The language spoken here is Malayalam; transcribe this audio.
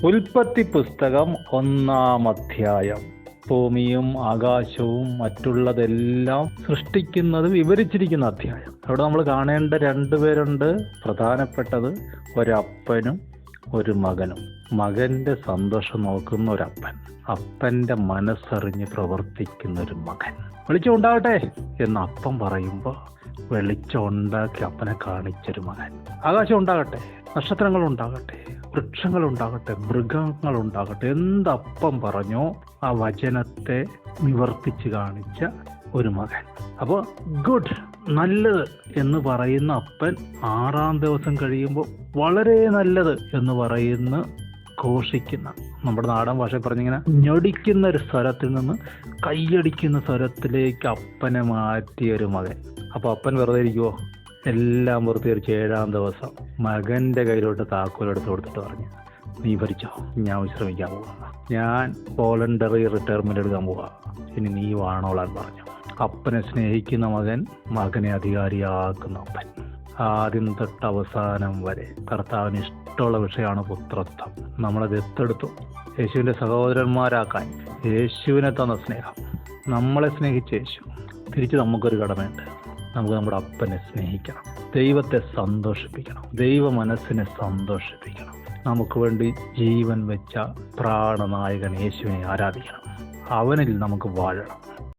ഉൽപ്പത്തി പുസ്തകം 1-ാം അധ്യായം. ഭൂമിയും ആകാശവും മറ്റുള്ളതെല്ലാം സൃഷ്ടിക്കുന്നത് വിവരിച്ചിരിക്കുന്ന അധ്യായം. അവിടെ നമ്മൾ കാണേണ്ട രണ്ടുപേരുണ്ട്. പ്രധാനപ്പെട്ടത് ഒരപ്പനും ഒരു മകനും. മകന്റെ സന്തോഷം നോക്കുന്ന ഒരപ്പൻ, അപ്പന്റെ മനസ്സറിഞ്ഞ് പ്രവർത്തിക്കുന്ന ഒരു മകൻ. വെളിച്ചം ഉണ്ടാകട്ടെ എന്ന് അപ്പൻ പറയുമ്പോൾ വെളിച്ചം ഉണ്ടാക്കി അപ്പനെ കാണിച്ചൊരു മകൻ. ആകാശം ഉണ്ടാകട്ടെ, നക്ഷത്രങ്ങൾ ഉണ്ടാകട്ടെ, വൃക്ഷങ്ങൾ ഉണ്ടാകട്ടെ, മൃഗങ്ങൾ ഉണ്ടാകട്ടെ, എന്തപ്പം പറഞ്ഞോ ആ വചനത്തെ നിവർത്തിച്ച് കാണിച്ച ഒരു മകൻ. അപ്പോൾ ഗുഡ്, നല്ലത് എന്ന് പറയുന്ന അപ്പൻ 6-ാം ദിവസം കഴിയുമ്പോൾ വളരെ നല്ലത് എന്ന് പറയുന്ന ഘോഷിക്കുന്ന, നമ്മുടെ നാടൻ ഭാഷ പറഞ്ഞിങ്ങനെ ഞൊടിക്കുന്ന ഒരു സ്വരത്തിൽ നിന്ന് കൈയടിക്കുന്ന സ്വരത്തിലേക്ക് അപ്പനെ മാറ്റിയ ഒരു മകൻ. അപ്പോൾ അപ്പൻ വെറുതെ ഇരിക്കുമോ? എല്ലാം പൂർത്തീകരിച്ച് 7-ാം ദിവസം മകന്റെ കയ്യിലോട്ട് താക്കോലെടുത്ത് കൊടുത്തിട്ട് പറഞ്ഞു, നീ ഭരിച്ചോ, ഞാൻ വിശ്രമിക്കാൻ പോവാ, ഞാൻ വോളണ്ടറി റിട്ടയർമെന്റ് എടുക്കാൻ പോവാ, ഇനി നീ വാണോളാൻ പറഞ്ഞു. അപ്പനെ സ്നേഹിക്കുന്ന മകൻ, മകനെ അധികാരിയാക്കുന്ന അപ്പൻ. ആദ്യം തൊട്ട് അവസാനം വരെ കർത്താവിന് ഇഷ്ടമുള്ള വിഷയമാണ് പുത്രത്വം. നമ്മളത് എത്തെടുത്തു. യേശുവിൻ്റെ സഹോദരന്മാരാക്കാൻ യേശുവിനെ തന്ന സ്നേഹം, നമ്മളെ സ്നേഹിച്ച യേശു. തിരിച്ച് നമുക്കൊരു കടമയുണ്ട്. നമുക്ക് നമ്മുടെ അപ്പനെ സ്നേഹിക്കണം, ദൈവത്തെ സന്തോഷിപ്പിക്കണം, ദൈവ മനസ്സിനെ സന്തോഷിപ്പിക്കണം. നമുക്ക് വേണ്ടി ജീവൻ വെച്ച പ്രാണനായകൻ യേശുവിനെ ആരാധിക്കണം. അവനിൽ നമുക്ക് വാഴണം.